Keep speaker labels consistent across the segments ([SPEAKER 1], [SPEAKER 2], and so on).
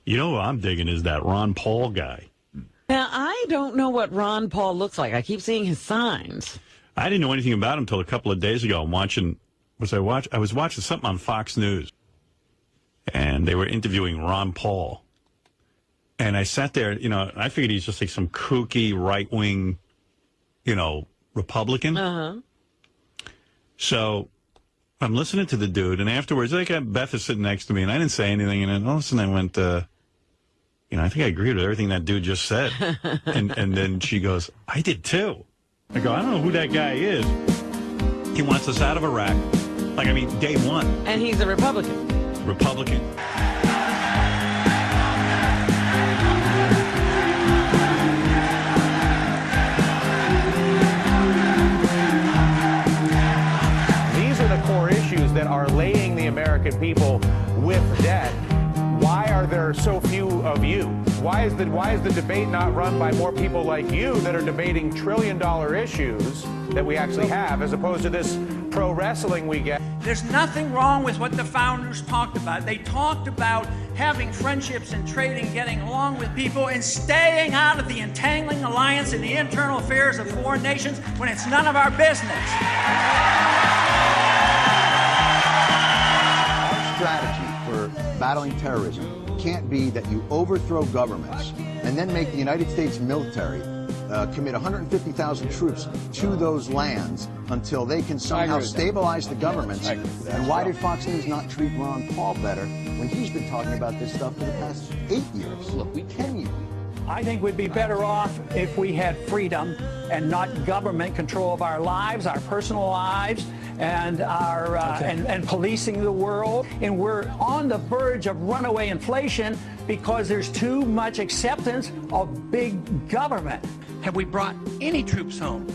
[SPEAKER 1] You know what I'm digging is that Ron Paul guy.
[SPEAKER 2] Now, I don't know what Ron Paul looks like. I keep seeing his signs.
[SPEAKER 1] I didn't know anything about him until a couple of days ago. I was watching something on Fox News, and they were interviewing Ron Paul. And I sat there, I figured he's just like some kooky right-wing, Republican. Uh-huh. So I'm listening to the dude, and afterwards, Beth is sitting next to me, and I didn't say anything, and then all of a sudden I went, I think I agreed with everything that dude just said. and then she goes, I did too. I go, I don't know who that guy is. He wants us out of Iraq. Day one.
[SPEAKER 2] And he's a Republican.
[SPEAKER 1] Republican.
[SPEAKER 3] These are the core issues that are laying the American people with debt. Why are there so few of you? Why is the debate not run by more people like you that are debating trillion-dollar issues that we actually have, as opposed to this pro wrestling we get?
[SPEAKER 4] There's nothing wrong with what the founders talked about. They talked about having friendships and trading, getting along with people, and staying out of the entangling alliance in the internal affairs of foreign nations when it's none of our business.
[SPEAKER 5] Our strategy for battling terrorism can't be that you overthrow governments and then make the United States military commit 150,000 troops to those lands until they can somehow stabilize the governments. And why did Fox News not treat Ron Paul better when he's been talking about this stuff for the past 8 years? Look, 10 years.
[SPEAKER 6] I think we'd be better off if we had freedom and not government control of our lives, our personal lives, and our and policing the world. And we're on the verge of runaway inflation because there's too much acceptance of big government.
[SPEAKER 4] Have we brought any troops home?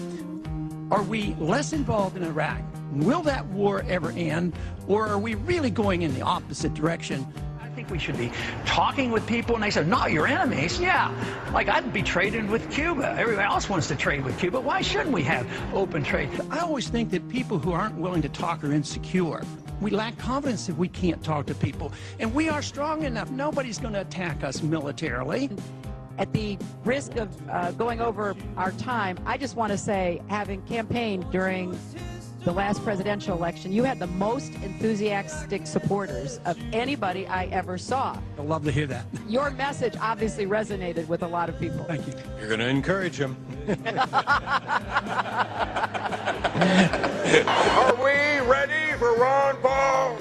[SPEAKER 4] Are we less involved in Iraq? Will that war ever end? Or are we really going in the opposite direction? I think we should be talking with people, and they say, no, you're enemies. Yeah, like I'd be trading with Cuba. Everyone else wants to trade with Cuba. Why shouldn't we have open trade? I always think that people who aren't willing to talk are insecure. We lack confidence if we can't talk to people. And we are strong enough. Nobody's going to attack us militarily.
[SPEAKER 7] At the risk of going over our time, I just want to say, having campaigned during the last presidential election, you had the most enthusiastic supporters of anybody I ever saw.
[SPEAKER 4] I'd love to hear that.
[SPEAKER 7] Your message obviously resonated with a lot of people.
[SPEAKER 4] Thank you.
[SPEAKER 8] You're going to encourage them.
[SPEAKER 9] Are we ready for Ron Paul?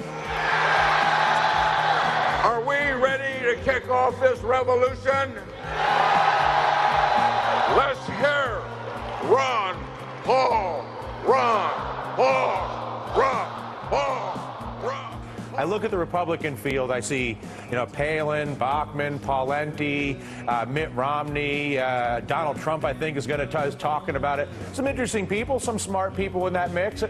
[SPEAKER 9] Are we ready to kick off this revolution? Let's hear Ron Paul. Ron Paul. Ron Paul. Ron.
[SPEAKER 3] I look at the Republican field, I see, Palin, Bachmann, Pawlenty, Mitt Romney, Donald Trump, I think, is talking about it. Some interesting people, some smart people in that mix.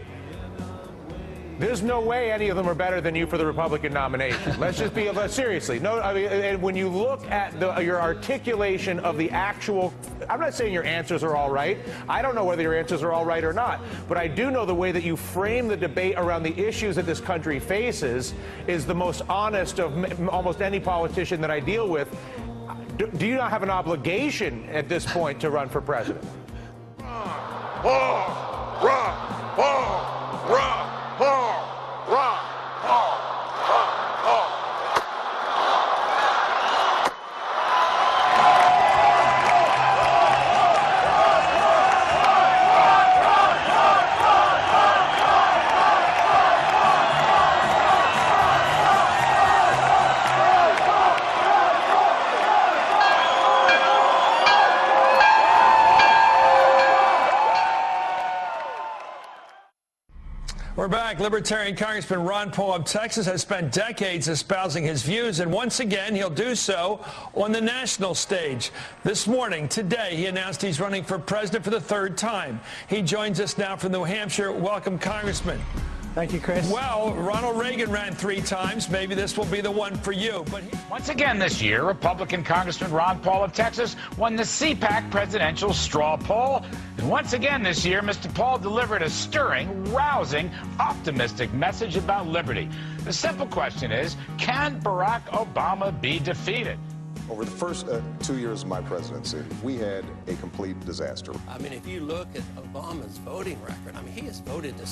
[SPEAKER 3] There's no way any of them are better than you for the Republican nomination. Let's just be seriously. No, I mean, when you look at your articulation of the actual, I'm not saying your answers are all right. I don't know whether your answers are all right or not, but I do know the way that you frame the debate around the issues that this country faces is the most honest of almost any politician that I deal with. Do you not have an obligation at this point to run for president?
[SPEAKER 9] Paul. Ron Paul. Ron. Paul, Ron, Paul, Ron, Paul.
[SPEAKER 8] We're back. Libertarian Congressman Ron Paul of Texas has spent decades espousing his views, and once again, he'll do so on the national stage. This morning, today, he announced he's running for president for the third time. He joins us now from New Hampshire. Welcome, Congressman.
[SPEAKER 6] Thank you, Chris.
[SPEAKER 8] Well, Ronald Reagan ran 3 times. Maybe this will be the one for you. But
[SPEAKER 10] once again this year, Republican Congressman Ron Paul of Texas won the CPAC presidential straw poll. Once again this year, Mr. Paul delivered a stirring, rousing, optimistic message about liberty. The simple question is, can Barack Obama be defeated?
[SPEAKER 11] Over the first 2 years of my presidency, we had a complete disaster.
[SPEAKER 12] I mean, if you look at Obama's voting record, I mean, he has voted to,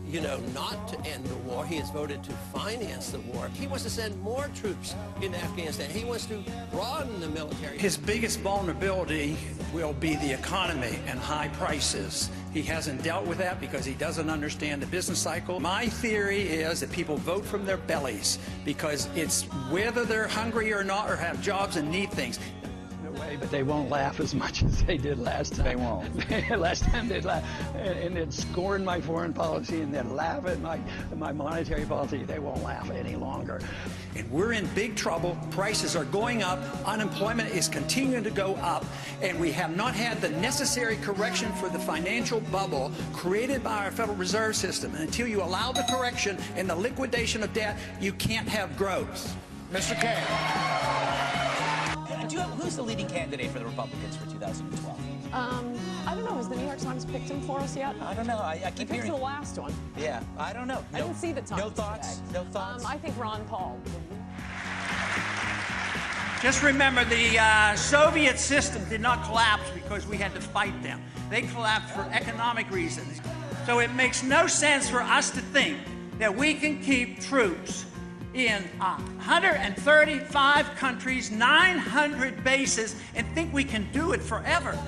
[SPEAKER 12] you know, not to end the war. He has voted to finance the war. He wants to send more troops in Afghanistan. He wants to broaden the military.
[SPEAKER 4] His biggest vulnerability will be the economy and high prices. He hasn't dealt with that because he doesn't understand the business cycle. My theory is that people vote from their bellies because it's whether they're hungry or not or have jobs and need things. Way, but they won't laugh as much as they did last time.
[SPEAKER 5] They won't.
[SPEAKER 4] Last time they'd laugh and they'd scorn my foreign policy and they'd laugh at my monetary policy. They won't laugh any longer. And we're in big trouble. Prices are going up. Unemployment is continuing to go up. And we have not had the necessary correction for the financial bubble created by our Federal Reserve System. And until you allow the correction and the liquidation of debt, you can't have growth.
[SPEAKER 10] Mr. Kane.
[SPEAKER 13] Who's the leading candidate for the Republicans for 2012?
[SPEAKER 14] I don't know. Has the New York Times picked him for us yet?
[SPEAKER 13] I don't know. I keep hearing
[SPEAKER 14] the last one.
[SPEAKER 13] Yeah, I don't know.
[SPEAKER 14] I didn't see the Times.
[SPEAKER 13] No thoughts?
[SPEAKER 14] Today.
[SPEAKER 13] No thoughts?
[SPEAKER 14] I think Ron Paul.
[SPEAKER 4] Just remember, the Soviet system did not collapse because we had to fight them. They collapsed for economic reasons. So it makes no sense for us to think that we can keep troops in 135 countries, 900 bases, and think we can do it forever.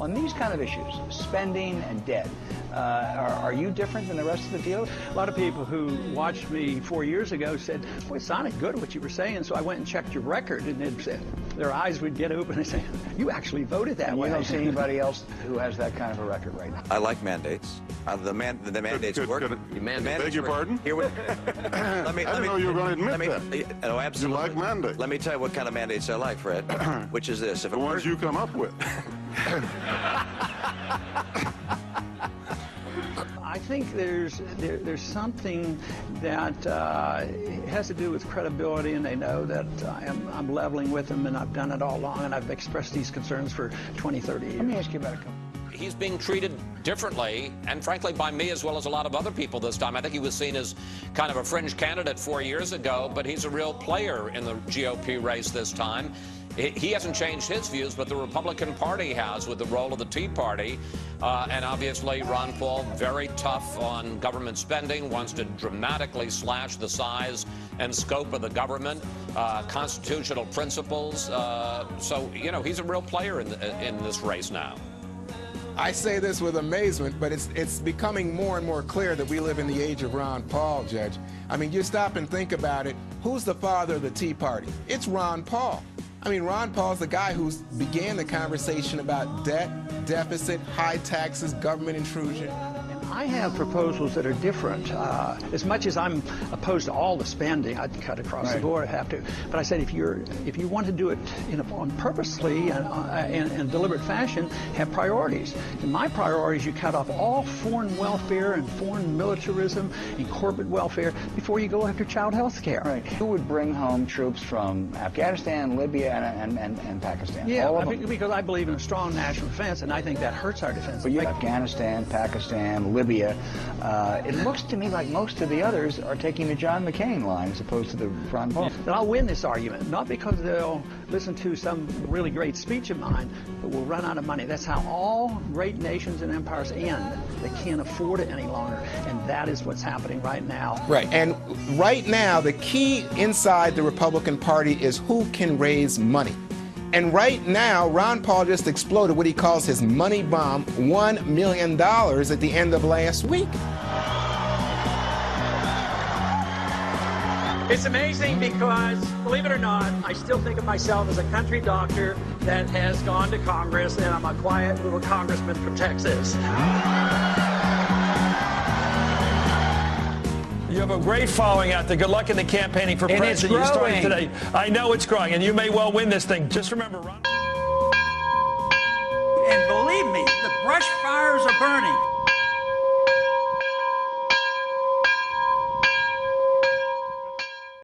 [SPEAKER 15] On these kind of issues, spending and debt, are you different than the rest of the field?
[SPEAKER 4] A lot of people who watched me 4 years ago said, boy, it sounded good what you were saying, so I went and checked your record, and they'd say, their eyes would get open and say, you actually voted that way.
[SPEAKER 15] You don't see anybody else who has that kind of a record right now.
[SPEAKER 16] I like mandates. The mandates work.
[SPEAKER 11] Beg your pardon?
[SPEAKER 16] Here we,
[SPEAKER 11] I didn't know you were going to admit that.
[SPEAKER 16] Oh, absolutely.
[SPEAKER 11] You like mandates.
[SPEAKER 16] Let me tell you what kind of mandates I like, Fred, which is this. If
[SPEAKER 11] the ones you come up with.
[SPEAKER 4] I think there's something that has to do with credibility, and they know that I'm leveling with them, and I've done it all along, and I've expressed these concerns for 20, 30 years.
[SPEAKER 15] Let me ask you about a couple.
[SPEAKER 17] He's being treated differently, and frankly by me as well as a lot of other people this time. I think he was seen as kind of a fringe candidate 4 years ago, but he's a real player in the GOP race this time. He hasn't changed his views, but the Republican Party has with the role of the Tea Party. And obviously, Ron Paul, very tough on government spending, wants to dramatically slash the size and scope of the government, constitutional principles. So, you know, he's a real player in this race now.
[SPEAKER 18] I say this with amazement, but it's becoming more and more clear that we live in the age of Ron Paul, Judge. I mean, you stop and think about it. Who's the father of the Tea Party? It's Ron Paul. I mean, Ron Paul's the guy who began the conversation about debt, deficit, high taxes, government intrusion.
[SPEAKER 4] I have proposals that are different. As much as I'm opposed to all the spending, I'd cut across the board. I have to. But I said, if you want to do it on purposely and deliberate fashion, have priorities. And my priorities, you cut off all foreign welfare and foreign militarism and corporate welfare before you go after child health care.
[SPEAKER 15] Right. Who would bring home troops from Afghanistan, Libya, and Pakistan?
[SPEAKER 4] Yeah,
[SPEAKER 15] all of them?
[SPEAKER 4] Because I believe in a strong national defense, and I think that hurts our defense.
[SPEAKER 15] But you Afghanistan, Pakistan, Libya. It looks to me like most of the others are taking the John McCain line as opposed to the Ron Paul.
[SPEAKER 4] And I'll win this argument, not because they'll listen to some really great speech of mine, but we'll run out of money. That's how all great nations and empires end. They can't afford it any longer, and that is what's happening right now.
[SPEAKER 18] Right, and right now the key inside the Republican Party is who can raise money. And right now, Ron Paul just exploded what he calls his money bomb, $1 million at the end of last week.
[SPEAKER 6] It's amazing because, believe it or not, I still think of myself as a country doctor that has gone to Congress, and I'm a quiet little congressman from Texas.
[SPEAKER 8] You have a great following out there. Good luck in the campaigning for president. You started today. I know it's growing, and you may well win this thing. Just remember, Ron.
[SPEAKER 4] And believe me, the brush fires are burning.